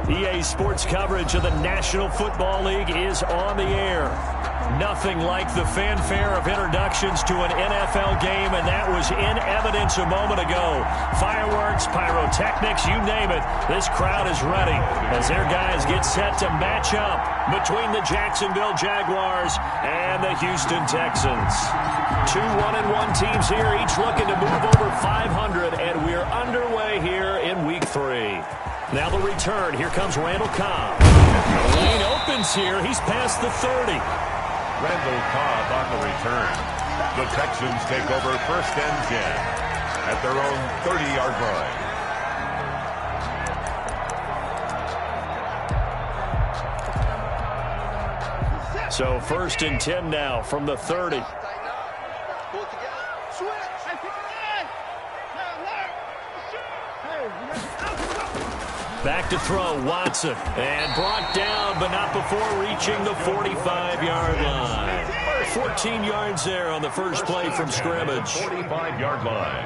EA Sports coverage of the National Football League is on the air. Nothing like the fanfare of introductions to an NFL game, and that was in evidence a moment ago. Fireworks, pyrotechnics, you name it. This crowd is ready as their guys get set to match up between the Jacksonville Jaguars and the Houston Texans. Two 1-1 teams here, each looking to move over 500, and we're underway here in Week 3. Now the return. Here comes Randall Cobb. The lane opens here. He's past the 30. Randall Cobb on the return. The Texans take over 1st and 10 at their own 30-yard line. So 1st and 10 now from the 30. Back to throw, Watson. And brought down, but not before reaching the 45-yard line. 14 yards there on the first play from scrimmage. 45-yard line.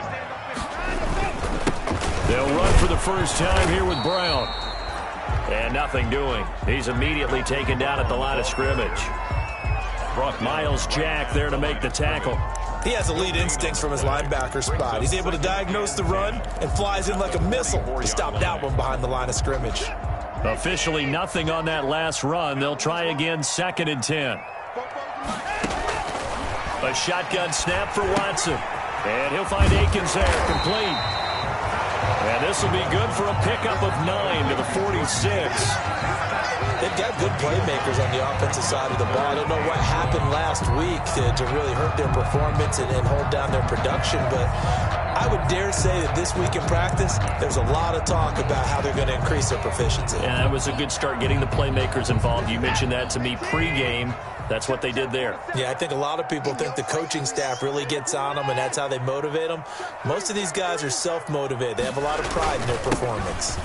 They'll run for the first time here with Brown. And nothing doing. He's immediately taken down at the line of scrimmage. Miles Jack there to make the tackle. He has elite instincts from his linebacker spot. He's able to diagnose the run and flies in like a missile to stop that one behind the line of scrimmage. Officially nothing on that last run. They'll try again 2nd and 10. A shotgun snap for Watson. And he'll find Akins there, complete. And this will be good for a pickup of 9 to the 46. They've got good playmakers on the offensive side of the ball. I don't know what happened last week to really hurt their performance and hold down their production, but I would dare say that this week in practice, there's a lot of talk about how they're going to increase their proficiency. And that was a good start getting the playmakers involved. You mentioned that to me pregame. That's what they did there. Yeah, I think a lot of people think the coaching staff really gets on them, and that's how they motivate them. Most of these guys are self-motivated. They have a lot of pride in their performance.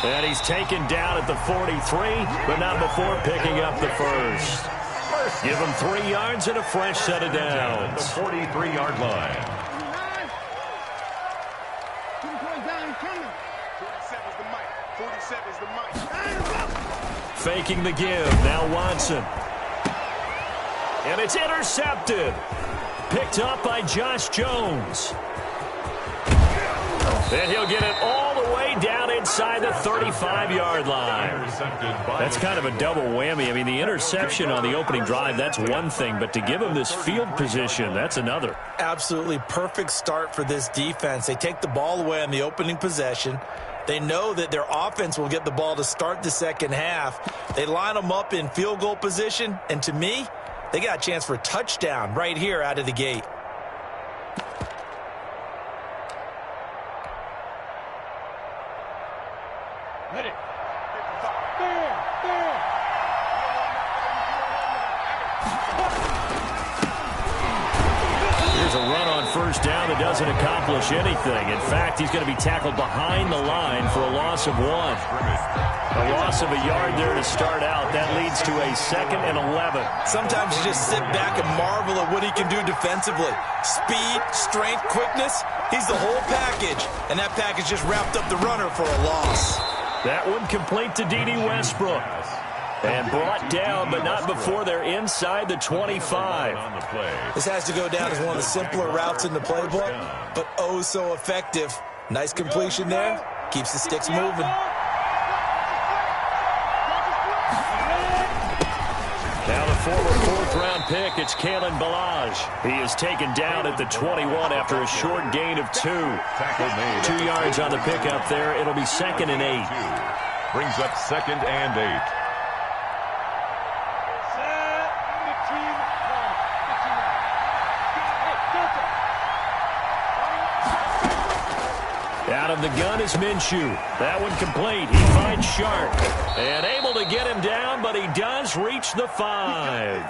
And he's taken down at the 43, but not before picking up the first. Give him 3 yards and a fresh set of downs. The 43-yard line. Faking the give. Now Watson. And it's intercepted. Picked up by Josh Jones. And he'll get it all the way down inside the 35-yard line. That's kind of a double whammy. I mean, the interception on the opening drive, that's one thing. But to give him this field position, that's another. Absolutely perfect start for this defense. They take the ball away on the opening possession. They know that their offense will get the ball to start the second half. They line them up in field goal position. And to me, they got a chance for a touchdown right here out of the gate. Here's a run on first down that doesn't accomplish anything. In fact, he's going to be tackled behind the line for a loss of 1. A loss of a yard there to start out. That leads to a 2nd and 11. Sometimes you just sit back and marvel at what he can do defensively. Speed, strength, quickness. He's the whole package. And that package just wrapped up the runner for a loss. That one complete to D.D. Westbrook. And brought down, but not before they're inside the 25. This has to go down as one of the simpler routes in the playbook, but oh so effective. Nice completion there. Keeps the sticks moving. Now the former 4th-round pick, it's Kalen Ballage. He is taken down at the 21 after a short gain of 2. 2 yards on the pickup there. It'll be 2nd and 8. Brings up 2nd and 8. Out of the gun is Minshew. That one complete. He finds Shark. And able to get him down, but he does reach the 5.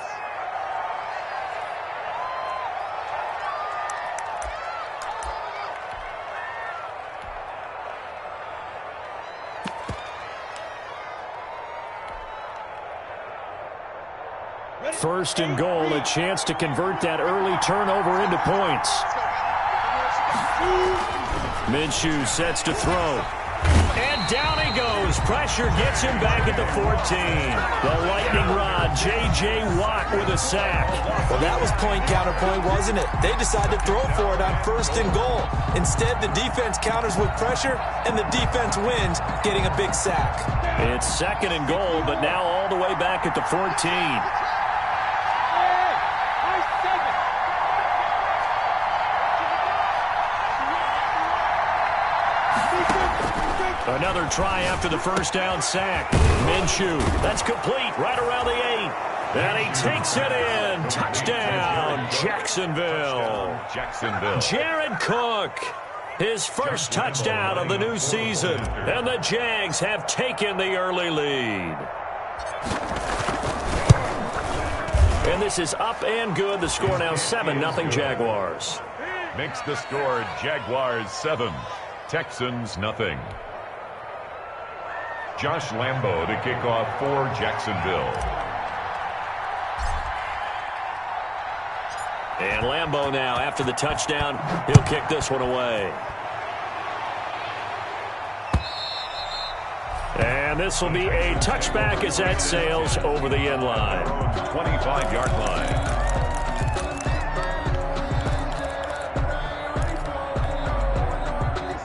First and goal, a chance to convert that early turnover into points. Minshew sets to throw. And down he goes. Pressure gets him back at the 14. The lightning rod, J.J. Watt with a sack. Well, that was point counterpoint, wasn't it? They decided to throw for it on 1st and goal. Instead, the defense counters with pressure, and the defense wins, getting a big sack. It's 2nd and goal, but now all the way back at the 14. Another try after the first down sack. Minshew, that's complete right around the 8. And he takes it in. Touchdown, Jacksonville. Jared Cook, his first touchdown of the new season. And the Jags have taken the early lead. And this is up and good. The score now 7-0 Jaguars. Makes the score Jaguars 7, Texans nothing. Josh Lambo to kick off for Jacksonville. And Lambo now, after the touchdown, he'll kick this one away. And this will be a touchback as that sails over the end line. 25-yard line.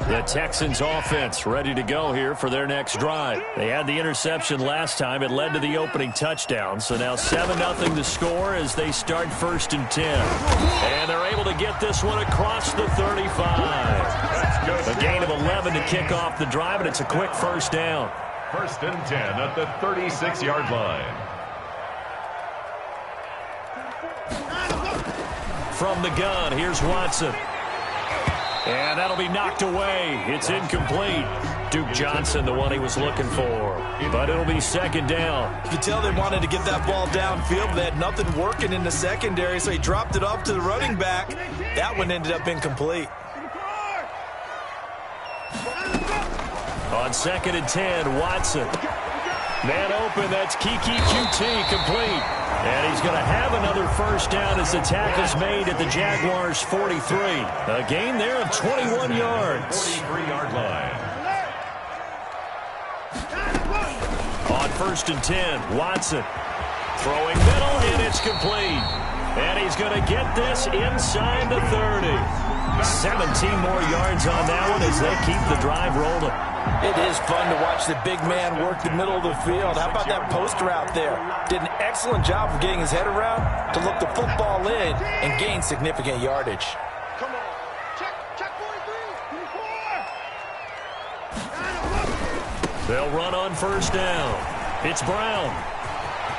The Texans offense ready to go here for their next drive. They had the interception last time. It led to the opening touchdown. So now 7-0 the score as they start 1st and 10. And they're able to get this one across the 35. A gain of 11 to kick off the drive, and it's a quick first down. 1st and 10 at the 36-yard line. From the gun, here's Watson. And that'll be knocked away. It's incomplete. Duke Johnson, the one he was looking for. But it'll be 2nd down. You could tell they wanted to get that ball downfield. They had nothing working in the secondary, so he dropped it off to the running back. That one ended up incomplete. On 2nd and 10, Watson. Man open, that's Kiki QT complete. And he's going to have another first down as the tackle's made at the Jaguars' 43. A gain there of 21 yards. 43-yard line. On 1st and 10, Watson. Throwing middle, and it's complete. And he's going to get this inside the 30. 17 more yards on that one as they keep the drive rolling. It is fun to watch the big man work the middle of the field. How about that post route there? Did an excellent job of getting his head around to look the football in and gain significant yardage. Come on. Check 43. They'll run on first down. It's Brown.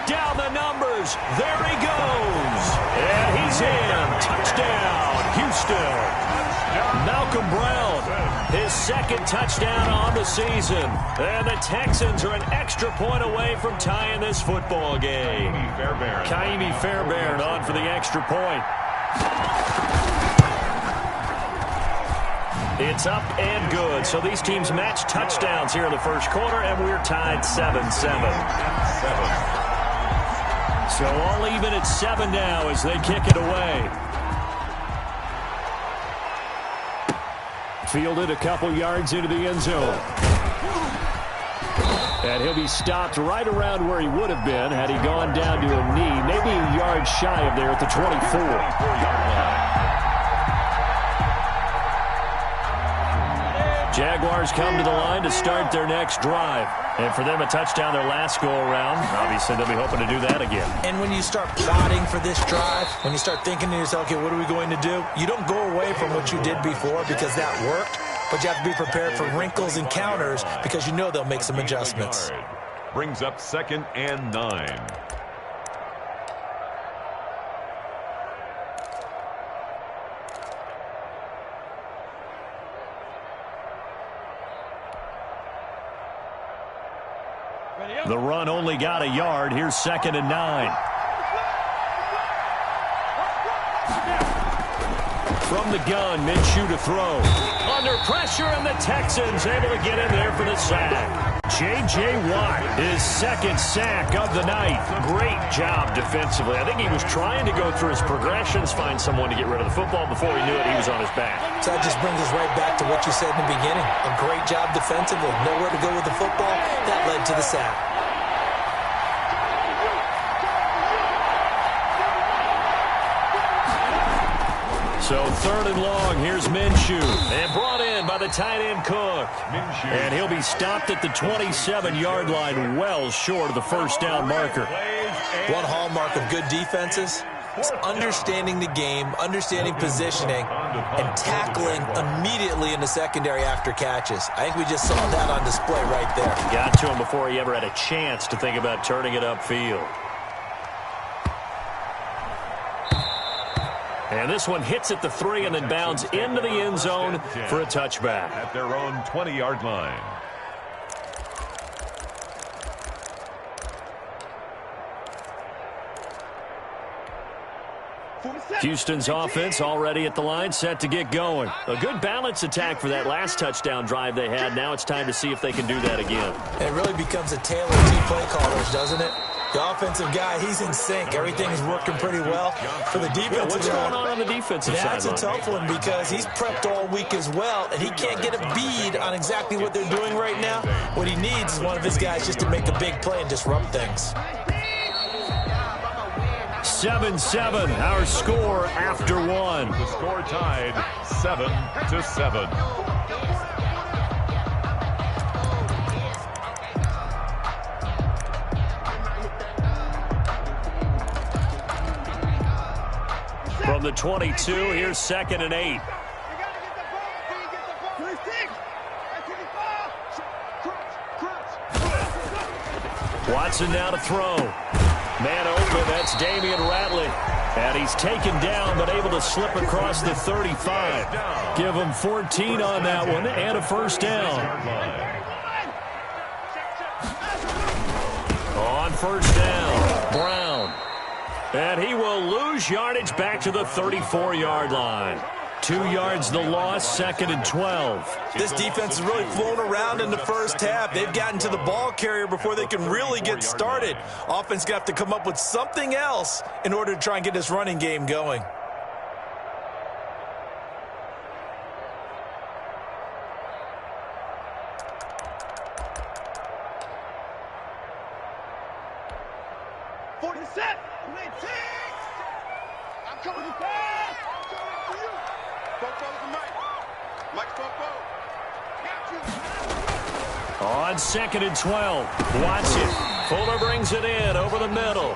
Down the numbers. There he goes. And he's in. Touchdown, Houston. Malcolm Brown, his 2nd touchdown on the season. And the Texans are an extra point away from tying this football game. Kaimi Fairbairn on for the extra point. It's up and good. So these teams match touchdowns here in the 1st quarter, and we're tied 7-7. So all even at 7 now as they kick it away. Fielded a couple yards into the end zone. And he'll be stopped right around where he would have been had he gone down to a knee, maybe a yard shy of there at the 24-yard line. Jaguars come to the line to start their next drive. And for them, a touchdown their last go-around. Obviously, they'll be hoping to do that again. And when you start plotting for this drive, when you start thinking to yourself, okay, what are we going to do? You don't go away from what you did before because that worked, but you have to be prepared for wrinkles and counters because you know they'll make some adjustments. Brings up 2nd and 9. The run only got a yard. Here's 2nd and 9. From the gun, Minshew to throw. under pressure, and the Texans able to get in there for the sack. J.J. Watt, his second sack of the night. Great job defensively. I think he was trying to go through his progressions, find someone to get rid of the football. Before he knew it, he was on his back. So that just brings us right back to what you said in the beginning. A great job defensively. Nowhere to go with the football. That led to the sack. So 3rd and long, here's Minshew. And brought in by the tight end Cook. And he'll be stopped at the 27-yard line, well short of the first down marker. One hallmark of good defenses is understanding the game, understanding positioning, and tackling immediately in the secondary after catches. I think we just saw that on display right there. Got to him before he ever had a chance to think about turning it upfield. And this one hits at the 3 and then bounds into the end zone for a touchback. At their own 20-yard line. Houston's offense already at the line, set to get going. A good balanced attack for that last touchdown drive they had. Now it's time to see if they can do that again. It really becomes a tale of two play callers, doesn't it? The offensive guy, he's in sync. Everything's working pretty well. For the defensive What's going on the defensive side? That's a tough one because he's prepped all week as well, and he can't get a bead on exactly what they're doing right now. What he needs is one of his guys just to make a big play and disrupt things. 7-7, our score after one. The score tied 7-7. From the 22, here's 2nd and 8. Watson now to throw. Man open, that's Damian Ratley. And he's taken down, but able to slip across the 35. Give him 14 on that one, and a first down. On first down, Brown. And he will lose yardage back to the 34-yard line. 2 yards the loss, 2nd and 12. This defense has really flown around in the first half. They've gotten to the ball carrier before they can really get started. Offense going to have to come up with something else in order to try and get this running game going. On 2nd and 12, Watson. Fuller brings it in over the middle.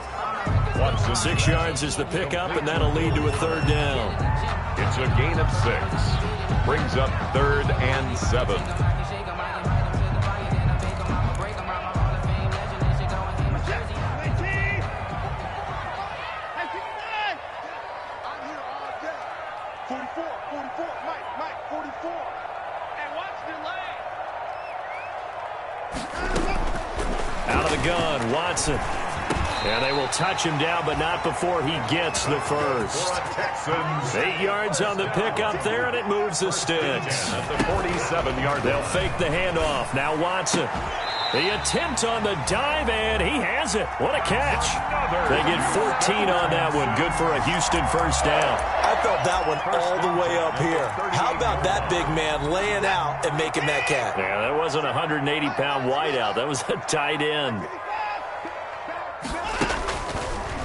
6 yards is the pickup, and that'll lead to a 3rd down. It's a gain of 6. Brings up 3rd and 7. Out of the gun, Watson. And they will touch him down, but not before he gets the first. 8 yards on the pickup there, and it moves the sticks. At the 47-yard line. They'll fake the handoff. Now Watson. The attempt on the dive, and he has it. What a catch. They get 14 on that one. Good for a Houston first down. I felt that one all the way up here. How about that big man laying out and making that catch? Yeah, that wasn't a 180-pound wideout. That was a tight end.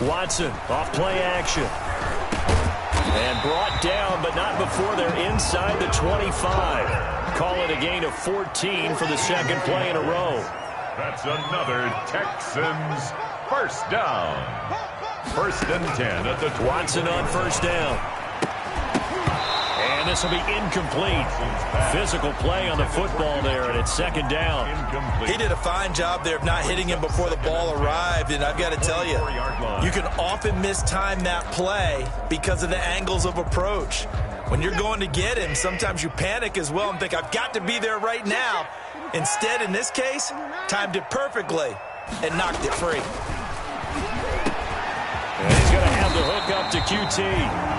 Watson off play action. And brought down, but not before they're inside the 25. Call it a gain of 14 for the second play in a row. That's another Texans first down. 1st and 10 at the 20. Watson on first down. And this will be incomplete. Physical play on the football there, and it's 2nd down. He did a fine job there of not hitting him before the ball arrived, and I've got to tell you, you can often mistime that play because of the angles of approach. When you're going to get him, sometimes you panic as well and think, I've got to be there right now. Instead, in this case, timed it perfectly and knocked it free. And he's going to have the hook up to QT.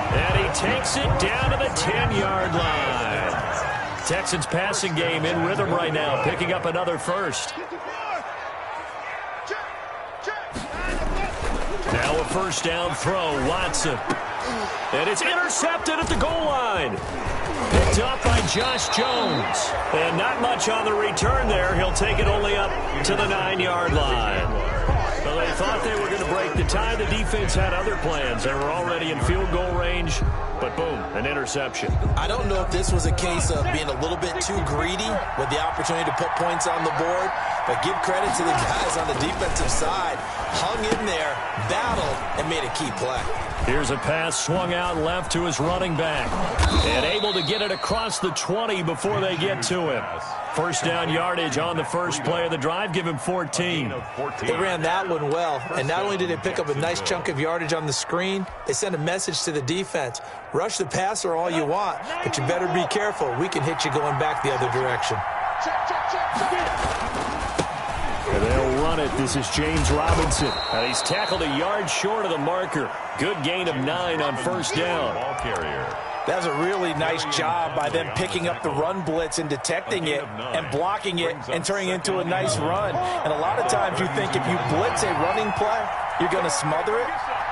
And he takes it down to the 10-yard line. Texans passing game in rhythm right now, picking up another first. Now a first down throw, Watson. And it's intercepted at the goal line. Picked up by Josh Jones. And not much on the return there. He'll take it only up to the 9-yard line. Well, they thought they were going to break the tie. The defense had other plans. They were already in field goal range. But boom, an interception. I don't know if this was a case of being a little bit too greedy with the opportunity to put points on the board, but give credit to the guys on the defensive side. Hung in there, battled, and made a key play. Here's a pass swung out left to his running back. And able to get it across the 20 before they get to him. First down yardage on the first play of the drive. Give him 14. They ran that one well. And not only did they pick up a nice chunk of yardage on the screen, they sent a message to the defense. Rush the passer all you want, but you better be careful. We can hit you going back the other direction. And they'll run it. This is James Robinson. And he's tackled a yard short of the marker. Good gain of 9 on first down. Ball carrier. That was a really nice job by them picking up the run blitz and detecting it and blocking it and turning it into a nice run. And a lot of times you think if you blitz a running play, you're going to smother it.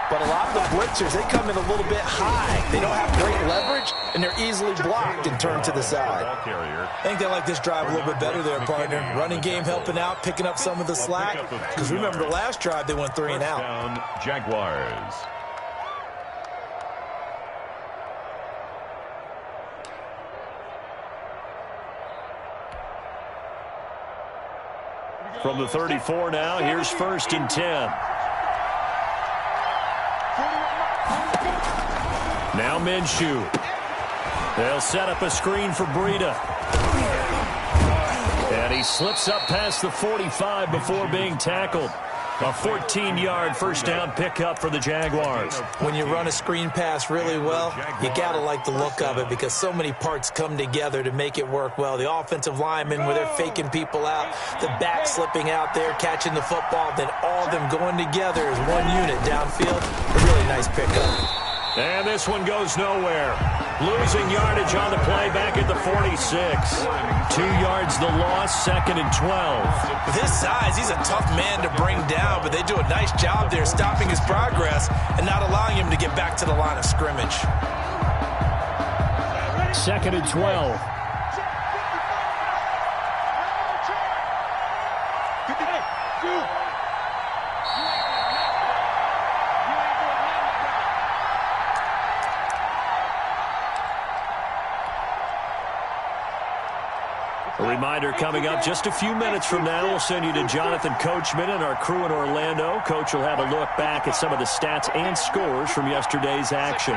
But a lot of the blitzers, they come in a little bit high. They don't have great leverage, and they're easily blocked and turned to the side. I think they like this drive a little bit better there, partner. Running game helping out, picking up some of the slack. Because remember, the last drive, they went 3 and out. Jaguars. From the 34 now, here's first and 10. Now Minshew. They'll set up a screen for Breida. And he slips up past the 45 before being tackled. A 14-yard first down pickup for the Jaguars. When you run a screen pass really well, you got to like the look of it because so many parts come together to make it work well. The offensive linemen where they're faking people out, the back slipping out there, catching the football, then all of them going together as one unit downfield. A really nice pickup. And this one goes nowhere. Losing yardage on the play back at the 46. 2 yards the loss, second and 12. With his size, he's a tough man to bring down, but they do a nice job there stopping his progress and not allowing him to get back to the line of scrimmage. Second and 12. A reminder coming up just a few minutes from now. We'll send you to Jonathan Coachman and our crew in Orlando. Coach will have a look back at some of the stats and scores from yesterday's action.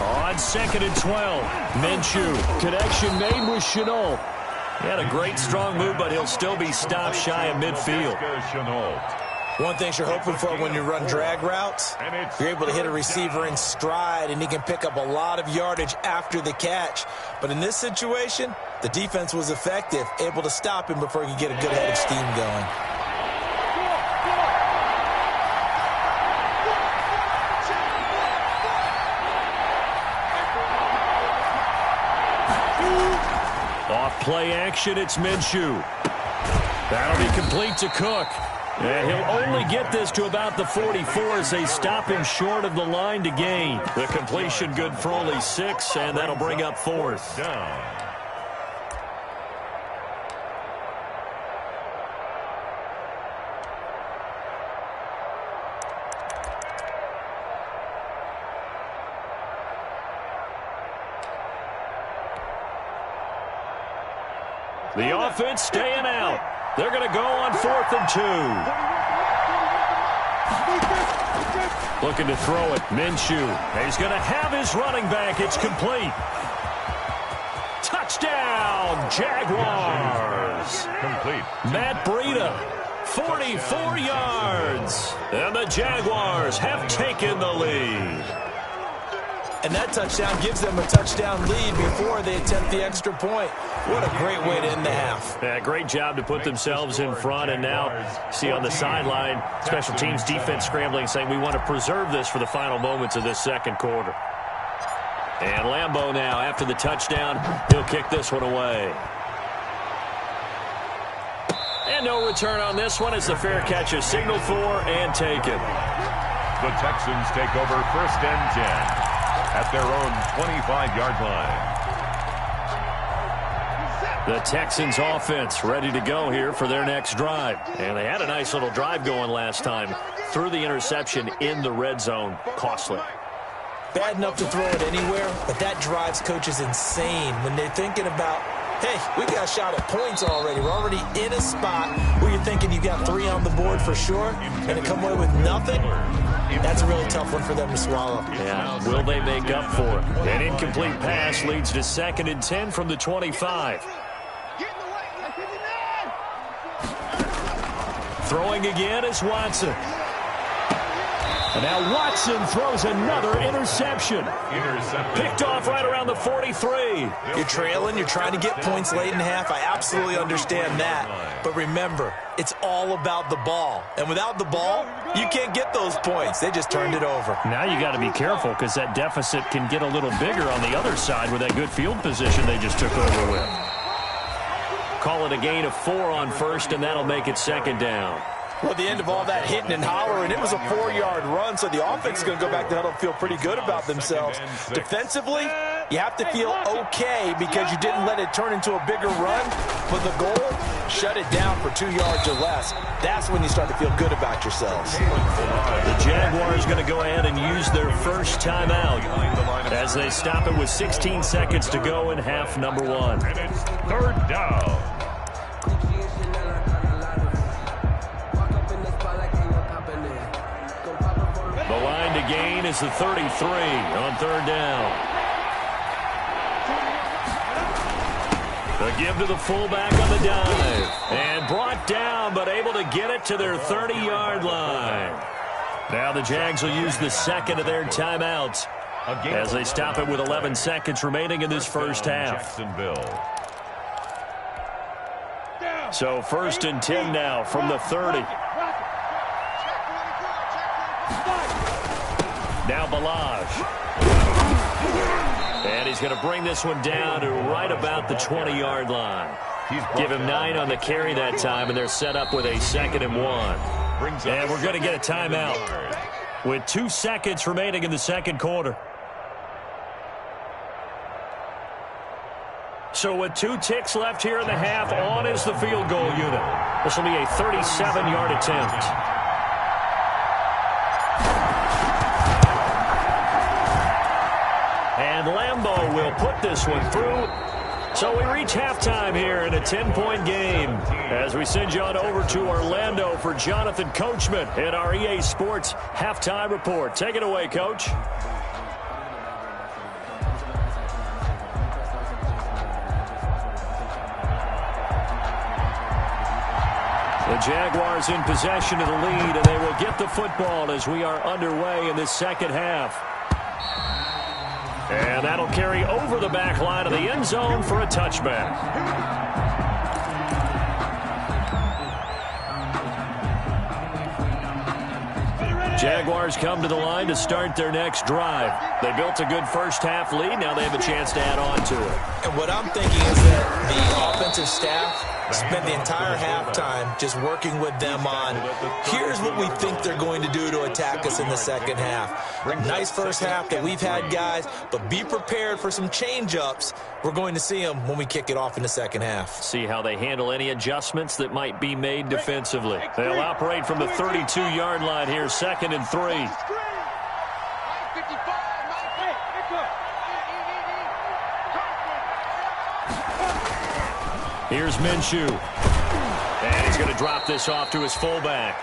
On second and 12, Minshew. Connection made with Chenault. He had a great strong move, but he'll still be stopped shy of midfield. One thing you're hoping for when you run drag routes, you're able to hit a receiver in stride, and he can pick up a lot of yardage after the catch. But in this situation, the defense was effective, able to stop him before he could get a good head of steam going. Off play action, it's Minshew. That'll be complete to Cook. And he'll only get this to about the 44 as they stop him short of the line to gain. The completion good for only 6, and that'll bring up fourth down. The offense staying out. They're going to go on 4th and 2. Looking to throw it. Minshew. He's going to have his running back. It's complete. Touchdown, Jaguars. Complete. Matt Breida, 44 yards. And the Jaguars have taken the lead. And that touchdown gives them a touchdown lead before they attempt the extra point. What a great way to end the half. Yeah, great job to put themselves in front. And now, see on the sideline, special teams defense scrambling, saying we want to preserve this for the final moments of this second quarter. And Lambeau now, after the touchdown, he'll kick this one away. And no return on this one as the fair catch is signaled for and taken. The Texans take over 1st and 10 at their own 25-yard line. The Texans offense ready to go here for their next drive. And they had a nice little drive going last time. Threw the interception in the red zone. Costly. Bad enough to throw it anywhere, but that drives coaches insane when they're thinking about, hey, we got a shot at points already. We're already in a spot where you're thinking you got 3 on the board for sure, and to come away with nothing, that's a really tough one for them to swallow. Yeah, will they make up for it? An incomplete pass leads to 2nd and 10 from the 25. Throwing again is Watson. And now Watson throws another interception. Picked off right around the 43. You're trailing. You're trying to get points late in half. I absolutely understand that. But remember, it's all about the ball. And without the ball, you can't get those points. They just turned it over. Now you got to be careful because that deficit can get a little bigger on the other side with that good field position they just took over with. Call it a gain of 4 on 1st, and that'll make it 2nd down. Well, at the end of all that hitting and hollering, it was a 4-yard run, so the offense is going to go back to huddle and feel pretty good about themselves. Defensively, you have to feel okay because you didn't let it turn into a bigger run, but the goal, shut it down for 2 yards or less. That's when you start to feel good about yourselves. The Jaguars going to go ahead and use their first timeout as they stop it with 16 seconds to go in half number 1. And it's 3rd down. The line to gain is the 33 on 3rd down. The give to the fullback on the dive. And brought down, but able to get it to their 30-yard line. Now the Jags will use the 2nd of their timeouts as they stop it with 11 seconds remaining in this first half. So 1st and 10 now from the 30. Now Balaj. And he's going to bring this one down to right about the 20-yard line. Give him 9 on the carry that time, and they're set up with a 2nd and 1. And we're going to get a timeout with 2 seconds remaining in the second quarter. So with 2 ticks left here in the half, on is the field goal unit. This will be a 37-yard attempt. And Lambeau will put this one through. So we reach halftime here in a 10-point game as we send you on over to Orlando for Jonathan Coachman in our EA Sports Halftime Report. Take it away, Coach. The Jaguars in possession of the lead, and they will get the football as we are underway in this second half. And that'll carry over the back line of the end zone for a touchback. Jaguars come to the line to start their next drive. They built a good first half lead. Now they have a chance to add on to it. And what I'm thinking is that the offensive staff spent the entire halftime just working with them on, here's what we think they're going to do to attack us in the second half. Nice first half that we've had, guys, but be prepared for some change-ups. We're going to see them when we kick it off in the second half. See how they handle any adjustments that might be made defensively. They'll operate from the 32-yard line here, 2nd and 3. Here's Minshew. And he's going to drop this off to his fullback.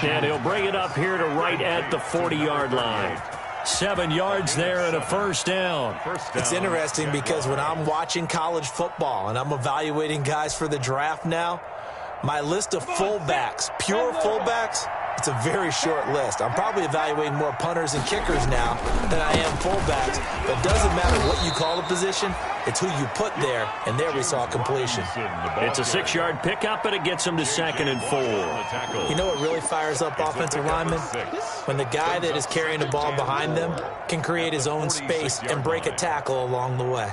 And he'll bring it up here to right at the 40-yard line. 7 yards there and a first down. It's interesting because when I'm watching college football and I'm evaluating guys for the draft now, my list of fullbacks, pure fullbacks, It's a very short list. I'm probably evaluating more punters and kickers now than I am fullbacks. But it doesn't matter what you call the position. It's who you put there, and there we saw completion. It's a 6-yard pickup, and it gets them to 2nd and 4. You know what really fires up offensive linemen? When the guy that is carrying the ball behind them can create his own space and break a tackle along the way.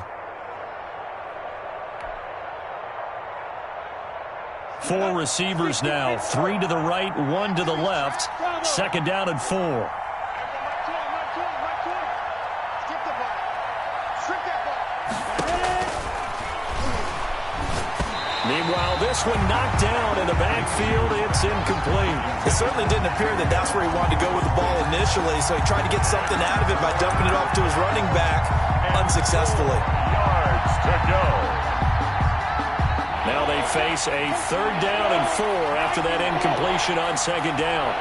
4 receivers now, 3 to the right, 1 to the left. 2nd down and 4. Meanwhile, this one knocked down in the backfield. It's incomplete. It certainly didn't appear that that's where he wanted to go with the ball initially, so he tried to get something out of it by dumping it off to his running back unsuccessfully. Yards to go. Now they face a 3rd down and 4 after that incompletion on 2nd down.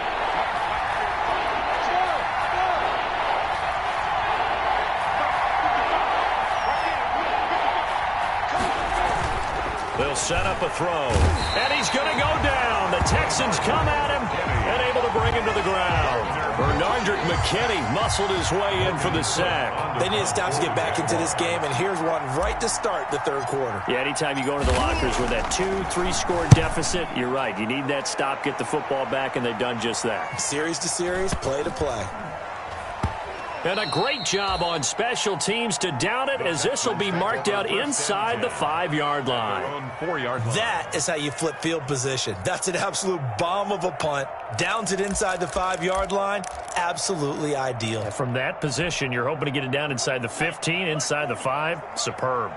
They'll set up a throw, and he's going to go down. The Texans come at him and able to bring him to the ground. Bernardrick McKinney muscled his way in for the sack. They need to stop to get back into this game, and here's one right to start the 3rd quarter. Yeah, anytime you go into the lockers with that 2-3 score deficit, you're right. You need that stop, get the football back, and they've done just that. Series to series, play to play. And a great job on special teams to down it, as this will be marked out inside the 5-yard line. That is how you flip field position. That's an absolute bomb of a punt. Downs it inside the 5-yard line. Absolutely ideal. From that position, you're hoping to get it down inside the 15, inside the 5. Superb.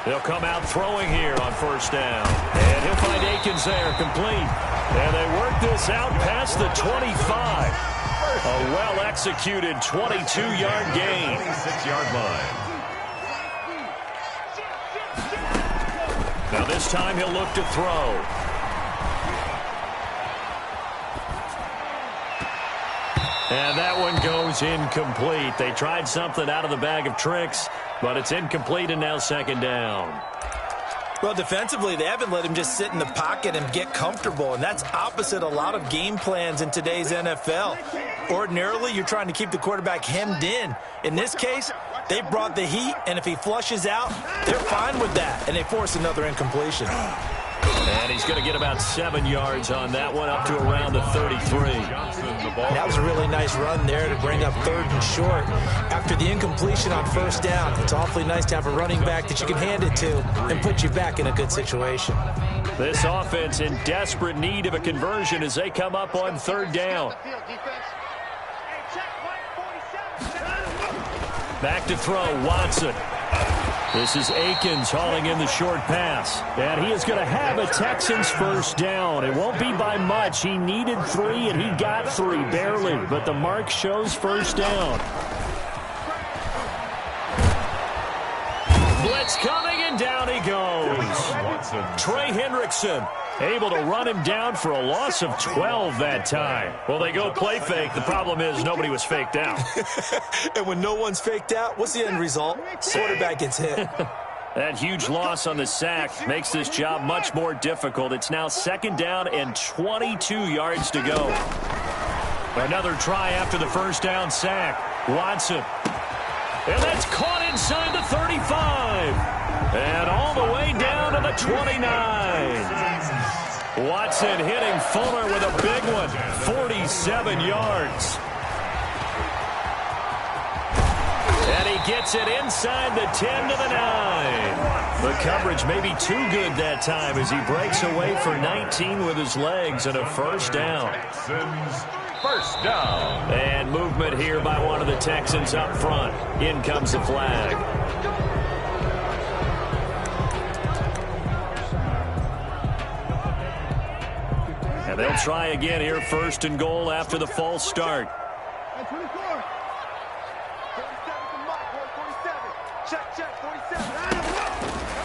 They'll come out throwing here on 1st down. And he'll find Akins there, complete. And they work this out past the 25. A well-executed 22-yard gain. 26-yard line. Now this time he'll look to throw. And that one goes incomplete. They tried something out of the bag of tricks, but it's incomplete, and now 2nd down. Well, defensively, they haven't let him just sit in the pocket and get comfortable, and that's opposite a lot of game plans in today's NFL. Ordinarily, you're trying to keep the quarterback hemmed in. In this case, they brought the heat, and if he flushes out, they're fine with that, and they force another incompletion. And he's going to get about 7 yards on that one, up to around the 33. That was a really nice run there to bring up 3rd and short. After the incompletion on 1st down, it's awfully nice to have a running back that you can hand it to and put you back in a good situation. This offense in desperate need of a conversion as they come up on 3rd down. Back to throw, Watson. This is Akins hauling in the short pass. And he is going to have a Texans 1st down. It won't be by much. He needed 3, and he got 3, barely. But the mark shows 1st down. Blitz coming, and down he goes. Trey Hendrickson able to run him down for a loss of 12 that time. Well, they go play fake. The problem is nobody was faked out. And when no one's faked out, what's the end result? Quarterback gets hit. That huge loss on the sack makes this job much more difficult. It's now 2nd down and 22 yards to go. Another try after the 1st down sack. Watson. And that's caught inside the 35. And all the way down to the 29. Watson hitting Fuller with a big one. 47 yards. And he gets it inside the 10 to the 9. The coverage may be too good that time as he breaks away for 19 with his legs and a 1st down. 1st down. And movement here by one of the Texans up front. In comes the flag. And they'll try again here, 1st and goal after the false start.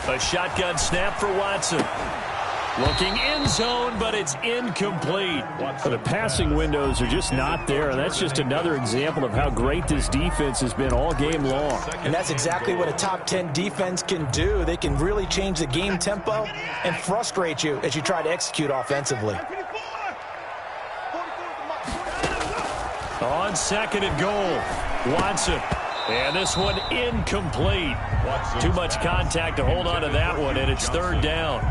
A shotgun snap for Watson. Looking in zone, but it's incomplete. The passing windows are just not there, and that's just another example of how great this defense has been all game long. And that's exactly what a top 10 defense can do. They can really change the game tempo and frustrate you as you try to execute offensively. On second and goal, Watson. And this one incomplete. Too much contact to hold on to that one, and it's third down.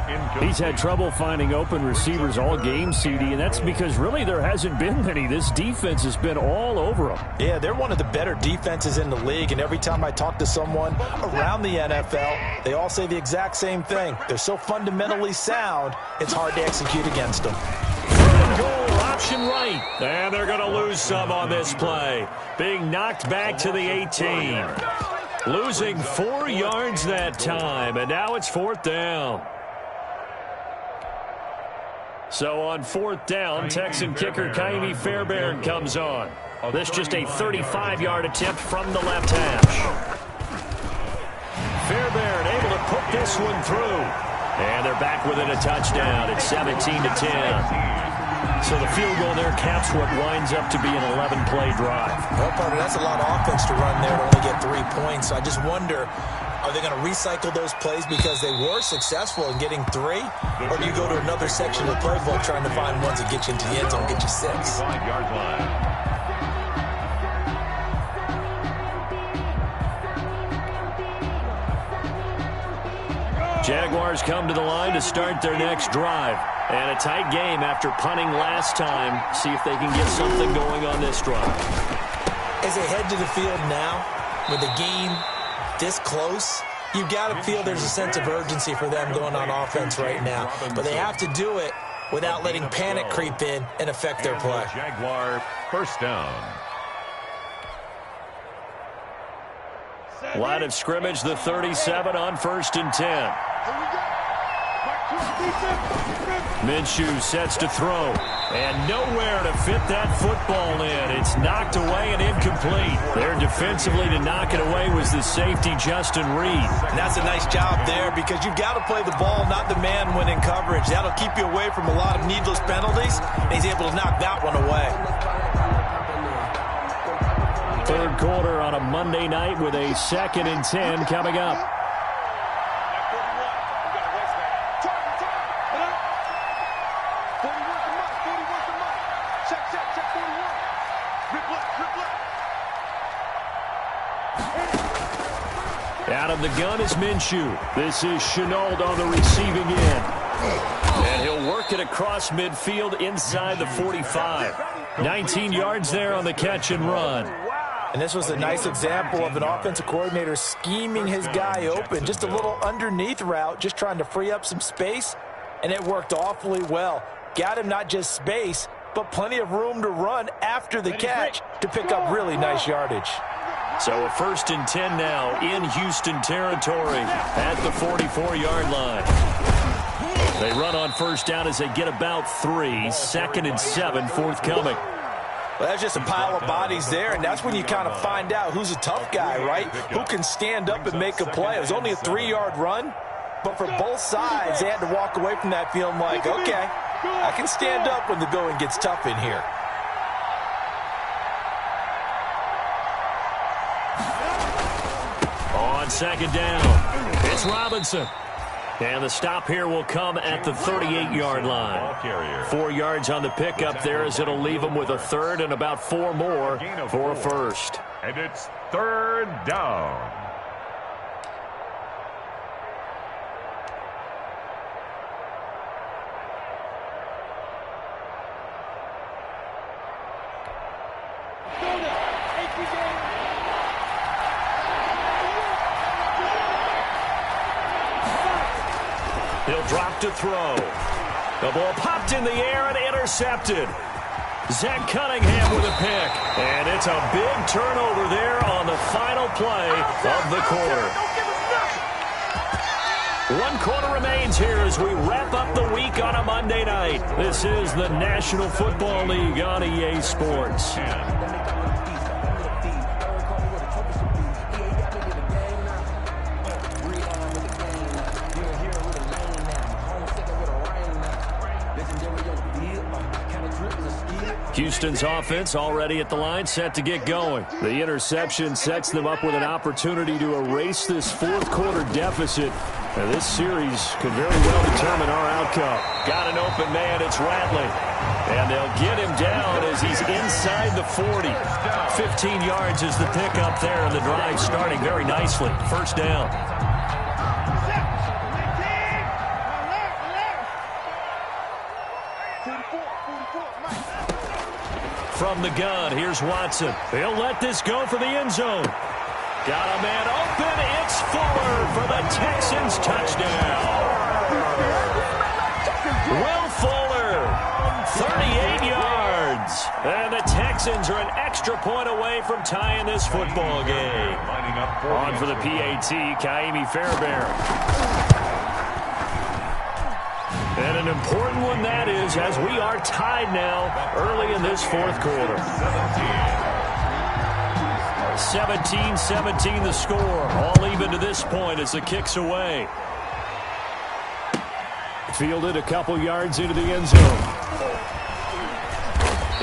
He's had trouble finding open receivers all game, CD, and that's because really there hasn't been many. This defense has been all over them. Yeah, they're one of the better defenses in the league, and every time I talk to someone around the NFL, they all say the exact same thing. They're so fundamentally sound, it's hard to execute against them. Goal, option right. And they're going to lose some on this play. Being knocked back to the 18. Losing 4 yards that time, and now it's fourth down. So on fourth down, Texan kicker Kaimi Fairbairn comes on. This just a 35-yard attempt from the left hash. Fairbairn able to put this one through. And they're back within a touchdown. It's 17-10. So the field goal there caps what winds up to be an 11-play drive. Well, partner, that's a lot of offense to run there to only get 3 points. So I just wonder, are they going to recycle those plays because they were successful in getting 3? Or do you go to another section of the playbook trying to find ones that get you into the end zone, get you 6? 5-yard line. Jaguars come to the line to start their next drive. And a tight game after punting last time. See if they can get something going on this drive. As they head to the field now, with the game this close, you've got to feel there's a sense of urgency for them going on offense right now. But they have to do it without letting panic creep in and affect their play. Jaguar first down. Line of scrimmage, the 37 on 1st and 10. Minshew sets to throw. And nowhere to fit that football in. It's knocked away and incomplete. There defensively to knock it away was the safety, Justin Reed. And that's a nice job there because you've got to play the ball, not the man when in coverage. That'll keep you away from a lot of needless penalties. And he's able to knock that one away. Third quarter on a Monday night with a 2nd and 10 coming up. Out of the gun is Minshew. This is Shenault on the receiving end. And he'll work it across midfield inside the 45. 19 yards there on the catch and run. And this was a nice example of an offensive coordinator scheming his guy open. Just a little underneath route, just trying to free up some space. And it worked awfully well. Got him not just space, but plenty of room to run after the catch to pick up really nice yardage. So a 1st and 10 now in Houston territory at the 44-yard line. They run on first down as they get about 3. 2nd and 7 forthcoming. Well, that's just a pile of bodies there, and that's when you kind of find out who's a tough guy, right? Who can stand up and make a play. It was only a 3-yard run, but for both sides, they had to walk away from that feeling like, okay, I can stand up when the going gets tough in here. On second down, it's Robinson. And the stop here will come at the 38-yard line. 4 yards on the pickup there as it'll leave them with a 3rd and about 4 more for a 1st. And it's 3rd down. He'll drop to throw. The ball popped in the air and intercepted. Zach Cunningham with a pick. And it's a big turnover there on the final play of the quarter. 1 quarter remains here as we wrap up the week on a Monday night. This is the National Football League on EA Sports. Houston's offense already at the line, set to get going. The interception sets them up with an opportunity to erase this fourth-quarter deficit. And this series could very well determine our outcome. Got an open man, it's Ratley. And they'll get him down as he's inside the 40. 15 yards is the pickup there, and the drive starting very nicely. First down. From the gun, here's Watson. He'll let this go for the end zone. Got a man open. It's Fuller for the Texans touchdown. Will Fuller, 38 yards. And the Texans are an extra point away from tying this football game. On for the PAT, Kaimi Fairbairn. And an important one that is, as we are tied now early in this fourth quarter. 17-17 the score. All even to this point as the kick's away. Fielded a couple yards into the end zone.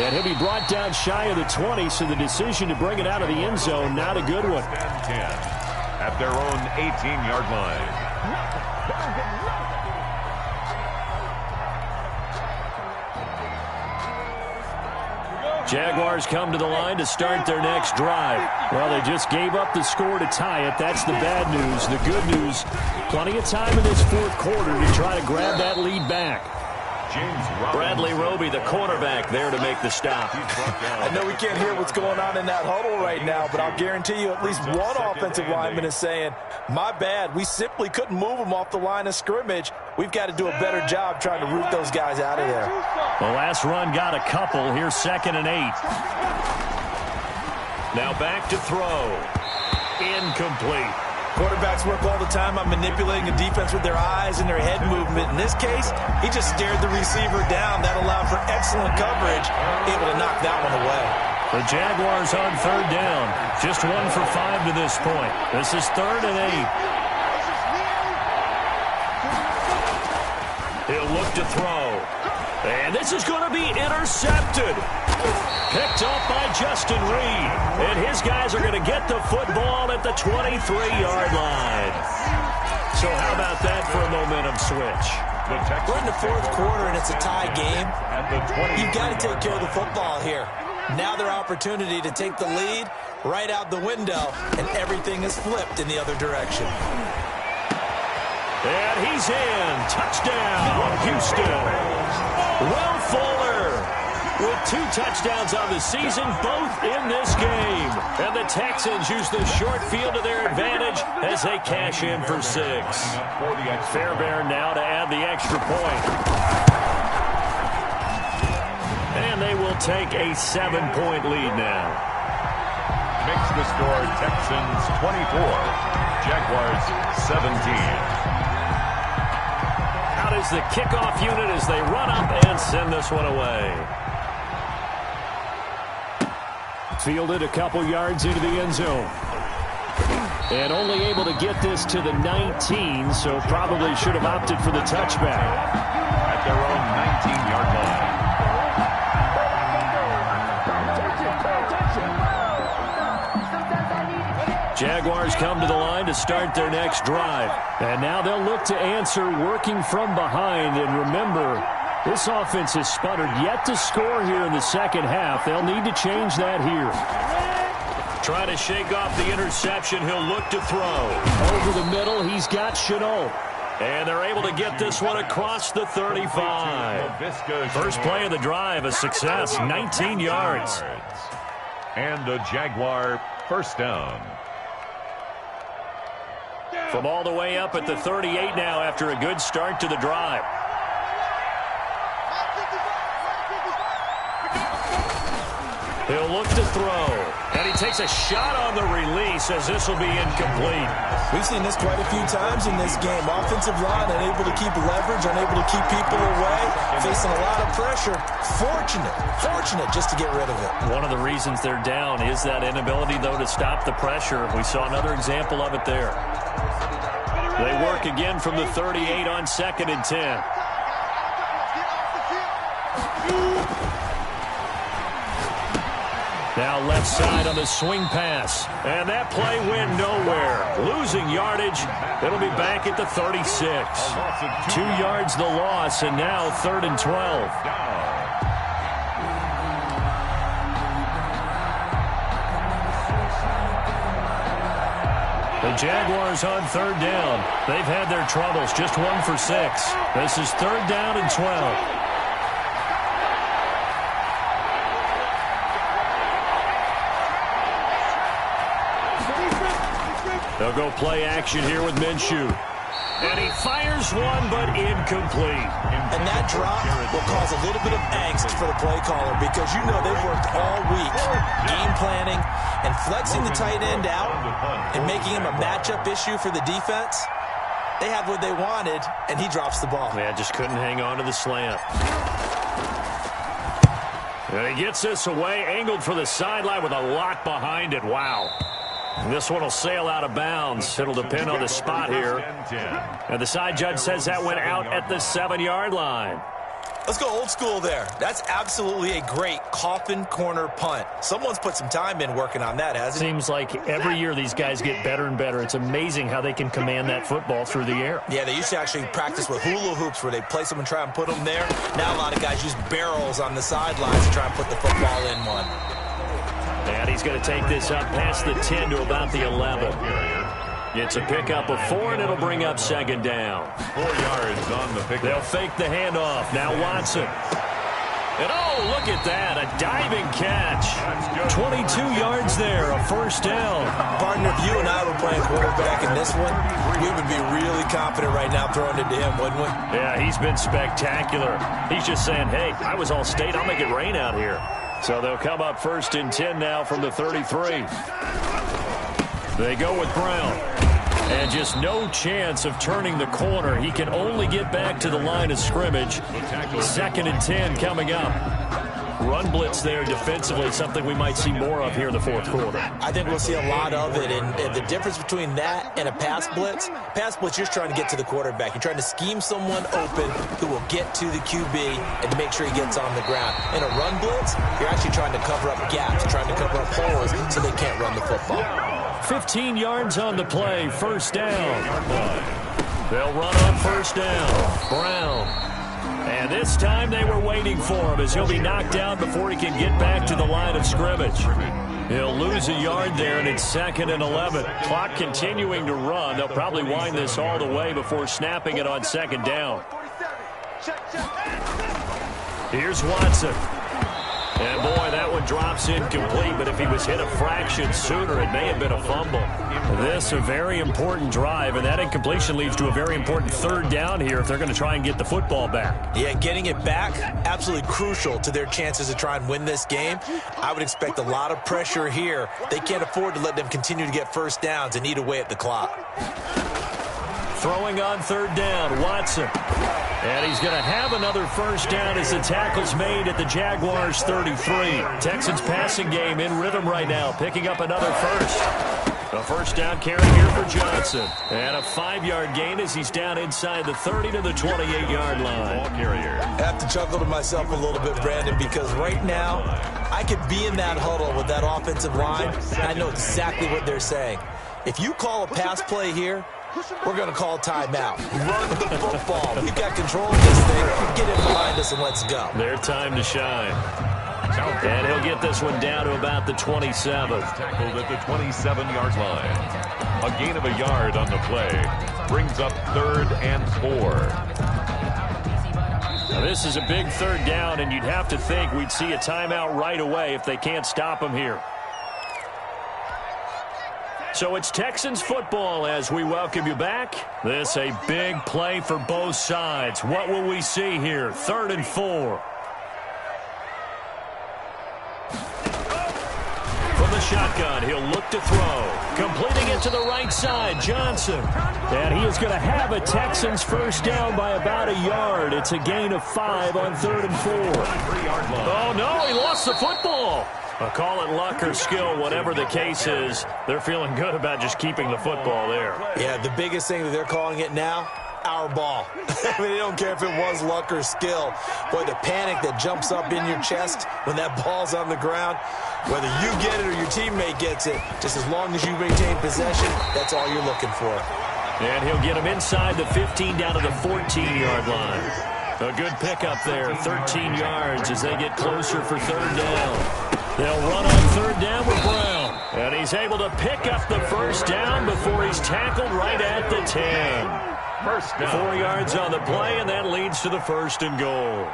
And he'll be brought down shy of the 20, so the decision to bring it out of the end zone, not a good one. At their own 18-yard line. Jaguars come to the line to start their next drive. Well, they just gave up the score to tie it. That's the bad news. The good news, plenty of time in this fourth quarter to try to grab that lead back. Bradley Roby, the cornerback, there to make the stop. I know we can't hear what's going on in that huddle right now, but I'll guarantee you at least one offensive lineman is saying, my bad, we simply couldn't move them off the line of scrimmage. We've got to do a better job trying to root those guys out of there. The last run got a couple. Here's 2nd and 8. Now back to throw. Incomplete. Quarterbacks work all the time on manipulating a defense with their eyes and their head movement. In this case, he just stared the receiver down. That allowed for excellent coverage, able to knock that one away. The Jaguars on 3rd down. Just 1 for 5 to this point. This is 3rd and 8. He'll look to throw. And this is going to be intercepted. Picked up by Justin Reed. And his guys are going to get the football at the 23-yard line. So how about that for a momentum switch? We're in the fourth quarter and it's a tie game. You've got to take care of the football here. Now their opportunity to take the lead right out the window, and everything is flipped in the other direction. And he's in. Touchdown, Houston. Will Fuller with 2 touchdowns on the season, both in this game. And the Texans use the short field to their advantage as they cash in for 6. Fairbairn now to add the extra point. And they will take a 7-point lead now. Makes the score Texans 24, Jaguars 17. Out is the kickoff unit as they run up and send this one away. Fielded a couple yards into the end zone. And only able to get this to the 19, so probably should have opted for the touchback. At their own 19-yard line. Jaguars come to the line to start their next drive. And now they'll look to answer working from behind. And remember, this offense has sputtered yet to score here in the second half. They'll need to change that here. Trying to shake off the interception. He'll look to throw. Over the middle, he's got Chenault. And they're able to get this one across the 35. First play of the drive, a success, 19 yards. And a Jaguar first down. From all the way up at the 38 now after a good start to the drive. He'll look to throw. And he takes a shot on the release as this will be incomplete. We've seen this quite a few times in this game. Offensive line unable to keep leverage, unable to keep people away, facing a lot of pressure. Fortunate just to get rid of it. One of the reasons they're down is that inability, though, to stop the pressure. We saw another example of it there. They work again from the 38 on 2nd and 10. Now left side on the swing pass. And that play went nowhere. Losing yardage. It'll be back at the 36. 2 yards the loss, and now 3rd and 12. The Jaguars on 3rd down. They've had their troubles. Just 1 for 6. This is 3rd down and 12. They'll go play action here with Minshew. And he fires one, but incomplete. And that drop will cause a little bit of angst for the play caller because you know they've worked all week game planning and flexing the tight end out and making him a matchup issue for the defense. They had what they wanted, and he drops the ball. Yeah, just couldn't hang on to the slant. And he gets this away, angled for the sideline with a lock behind it. Wow. This one will sail out of bounds. It'll depend on the spot here. And the side judge says that went out at the 7-yard line. Let's go old school there. That's absolutely a great coffin corner punt. Someone's put some time in working on that, hasn't it? Seems like every year these guys get better and better. It's amazing how they can command that football through the air. Yeah, they used to actually practice with hula hoops where they place them and try and put them there. Now a lot of guys use barrels on the sidelines to try and put the football in one. And he's going to take this up past the 10 to about the 11. It's a pickup of 4, and it'll bring up 2nd down. 4 yards on the pickup. They'll fake the handoff. Now Watson. And oh, look at that, a diving catch. 22 yards there, a 1st down. Partner, if you and I were playing quarterback in this one, we would be really confident right now throwing it to him, wouldn't we? Yeah, he's been spectacular. He's just saying, hey, I was all state. I'll make it rain out here. So they'll come up 1st and 10 now from the 33. They go with Brown. And just no chance of turning the corner. He can only get back to the line of scrimmage. 2nd and 10 coming up. Run blitz there defensively, something we might see more of here in the 4th quarter. I think we'll see a lot of it. And the difference between that and a pass blitz, you're just trying to get to the quarterback. You're trying to scheme someone open who will get to the QB and make sure he gets on the ground. In a run blitz, you're actually trying to cover up gaps, trying to cover up holes so they can't run the football. 15 yards on the play, 1st down. They'll run on 1st down. Brown. And this time they were waiting for him as he'll be knocked down before he can get back to the line of scrimmage. He'll lose a yard there, and it's 2nd and 11. Clock continuing to run. They'll probably wind this all the way before snapping it on 2nd down. Here's Watson. And, boy, that one drops incomplete, but if he was hit a fraction sooner, it may have been a fumble. This a very important drive, and that incompletion leads to a very important 3rd down here if they're going to try and get the football back. Yeah, getting it back, absolutely crucial to their chances to try and win this game. I would expect a lot of pressure here. They can't afford to let them continue to get 1st downs and eat away at the clock. Throwing on 3rd down, Watson. And he's going to have another 1st down as the tackle's made at the Jaguars' 33. Texans passing game in rhythm right now, picking up another 1st. A 1st down carry here for Johnson. And a 5-yard gain as he's down inside the 30 to the 28-yard line. I have to chuckle to myself a little bit, Brandon, because right now I could be in that huddle with that offensive line, and I know exactly what they're saying. If you call a pass play here, we're going to call timeout. Run the football. We've got control of this thing. Get it behind us and let's go. Their time to shine. And he'll get this one down to about the 27. Tackled at the 27-yard line. A gain of a yard on the play. Brings up 3rd and 4. Now this is a big 3rd down, and you'd have to think we'd see a timeout right away if they can't stop him here. So it's Texans football as we welcome you back. This a big play for both sides. What will we see here? 3rd and 4. From the shotgun, he'll look to throw. Completing it to the right side, Johnson. And he is going to have a Texans 1st down by about a yard. It's a gain of 5 on 3rd and 4. Oh, no, he lost the football. Call it luck or skill, whatever the case is. They're feeling good about just keeping the football there. Yeah, the biggest thing that they're calling it now, our ball. I mean, they don't care if it was luck or skill. Boy, the panic that jumps up in your chest when that ball's on the ground, whether you get it or your teammate gets it, just as long as you maintain possession, that's all you're looking for. And he'll get him inside the 15 down to the 14-yard line. A good pickup there, 13 yards as they get closer for third down. They'll run on third down with Brown. And he's able to pick up the first down before he's tackled right at the 10. First down. 4 yards on the play, and that leads to the first and goal.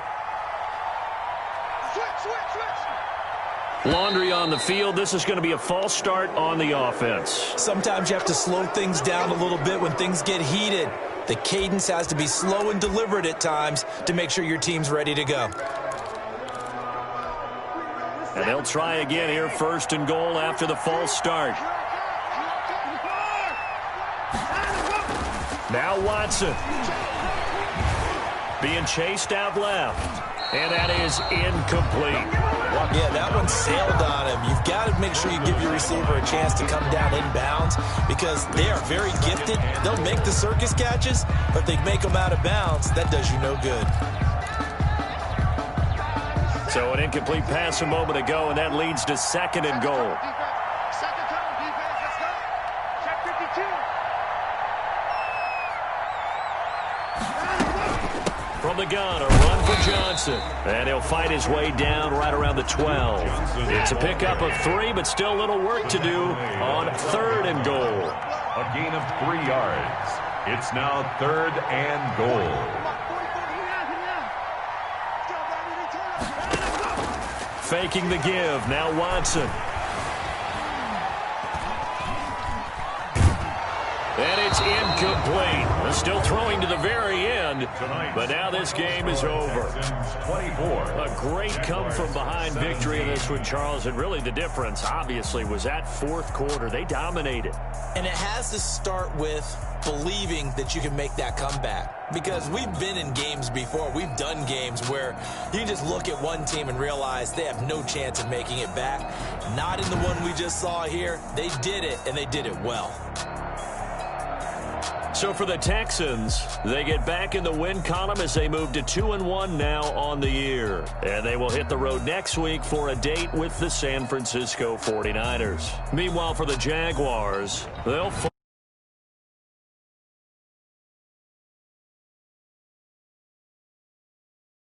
Laundry on the field. This is going to be a false start on the offense. Sometimes you have to slow things down a little bit when things get heated. The cadence has to be slow and deliberate at times to make sure your team's ready to go. And they'll try again here, first and goal after the false start. Now Watson. Being chased out left. And that is incomplete. Yeah, that one sailed on him. You've got to make sure you give your receiver a chance to come down inbounds because they are very gifted. They'll make the circus catches, but they make them out of bounds. That does you no good. So an incomplete pass a moment ago, and that leads to second and goal. Second down, defense. Let's go. Check 52. From the gun, a run for Johnson. And he'll fight his way down right around the 12. It's a pickup of 3, but still a little work to do on third and goal. A gain of 3 yards. It's now third and goal. Faking the give. Now Watson. And it's incomplete. They're still throwing to the very end, but now this game is over. 24. A great come-from-behind victory in this one, Charles, and really the difference, obviously, was that fourth quarter. They dominated. And it has to start with believing that you can make that comeback. Because we've been in games before. We've done games where you can just look at one team and realize they have no chance of making it back. Not in the one we just saw here. They did it, and they did it well. So for the Texans, they get back in the win column as they move to 2-1 now on the year. And they will hit the road next week for a date with the San Francisco 49ers. Meanwhile, for the Jaguars, they'll